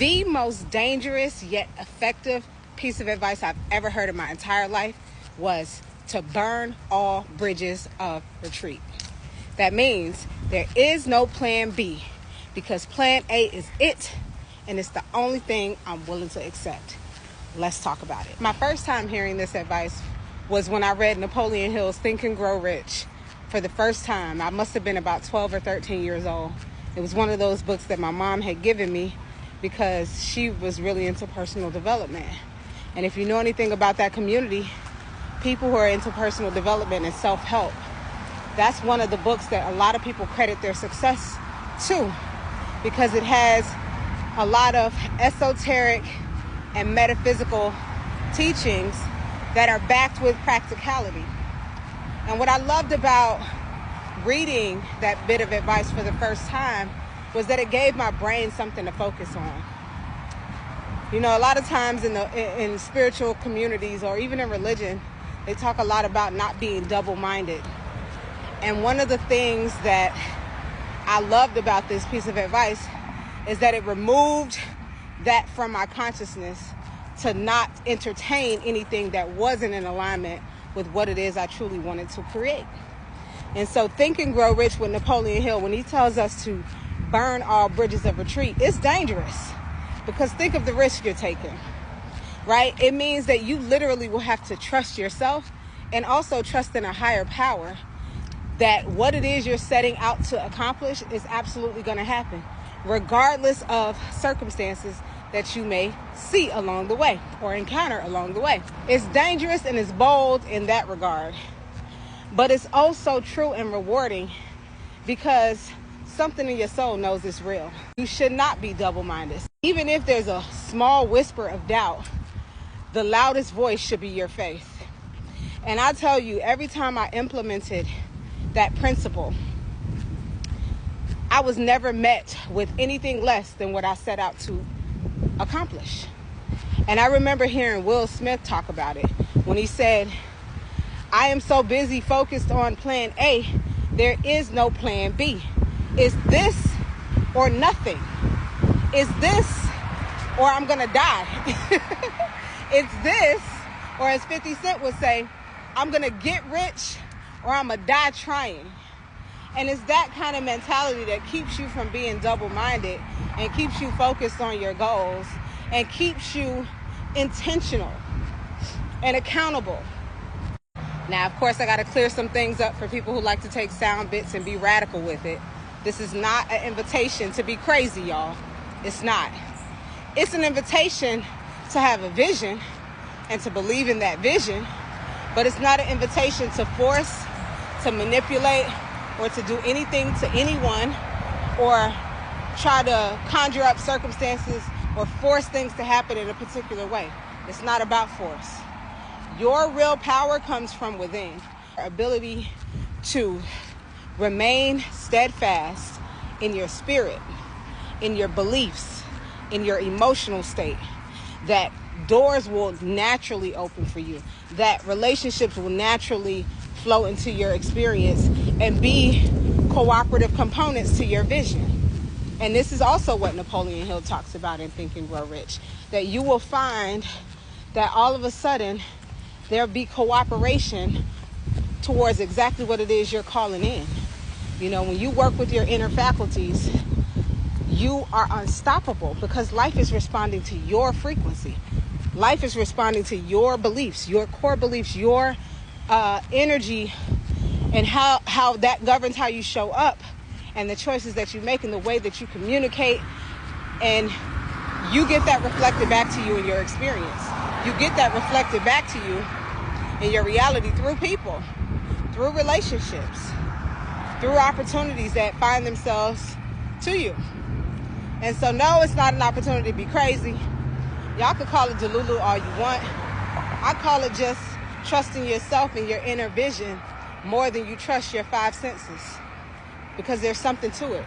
The most dangerous yet effective piece of advice I've ever heard in my entire life was to burn all bridges of retreat. That means there is no plan B, because plan A is it, and it's the only thing I'm willing to accept. Let's talk about it. My first time hearing this advice was when I read Napoleon Hill's Think and Grow Rich for the first time. I must have been about 12 or 13 years old. It was one of those books that my mom had given me because she was really into personal development. And if you know anything about that community, people who are into personal development and self-help, that's one of the books that a lot of people credit their success to, because it has a lot of esoteric and metaphysical teachings that are backed with practicality. And what I loved about reading that bit of advice for the first time was that it gave my brain something to focus on. You know, a lot of times in spiritual communities or even in religion, they talk a lot about not being double-minded. And one of the things that I loved about this piece of advice is that it removed that from my consciousness to not entertain anything that wasn't in alignment with what it is I truly wanted to create. And so Think and Grow Rich with Napoleon Hill, when he tells us to burn all bridges of retreat, it's dangerous, because think of the risk you're taking, right? It means that you literally will have to trust yourself and also trust in a higher power that what it is you're setting out to accomplish is absolutely going to happen, regardless of circumstances that you may see along the way or encounter along the way. It's dangerous and it's bold in that regard, but it's also true and rewarding because something in your soul knows it's real. You should not be double-minded. Even if there's a small whisper of doubt, the loudest voice should be your faith. And I tell you, every time I implemented that principle, I was never met with anything less than what I set out to accomplish. And I remember hearing Will Smith talk about it when he said, I am so busy focused on plan A, there is no plan B. It's this or nothing. It's this or I'm gonna die. It's this, or as 50 Cent would say, I'm gonna get rich or I'm gonna die trying. And it's that kind of mentality that keeps you from being double-minded and keeps you focused on your goals and keeps you intentional and accountable. Now, of course, I got to clear some things up for people who like to take sound bits and be radical with it. This is not an invitation to be crazy, y'all. It's not. It's an invitation to have a vision and to believe in that vision, but it's not an invitation to force, to manipulate, or to do anything to anyone, or try to conjure up circumstances or force things to happen in a particular way. It's not about force. Your real power comes from within. Your ability to remain steadfast in your spirit, in your beliefs, in your emotional state, that doors will naturally open for you, that relationships will naturally flow into your experience and be cooperative components to your vision. And this is also what Napoleon Hill talks about in Think and Grow Rich, that you will find that all of a sudden there'll be cooperation towards exactly what it is you're calling in. You know, when you work with your inner faculties, you are unstoppable because life is responding to your frequency. Life is responding to your beliefs, your core beliefs, your energy, and how that governs how you show up and the choices that you make and the way that you communicate. And you get that reflected back to you in your experience. You get that reflected back to you in your reality through people, through relationships, through opportunities that find themselves to you. And so, no, it's not an opportunity to be crazy. Y'all could call it delulu all you want. I call it just trusting yourself and your inner vision more than you trust your five senses, because there's something to it.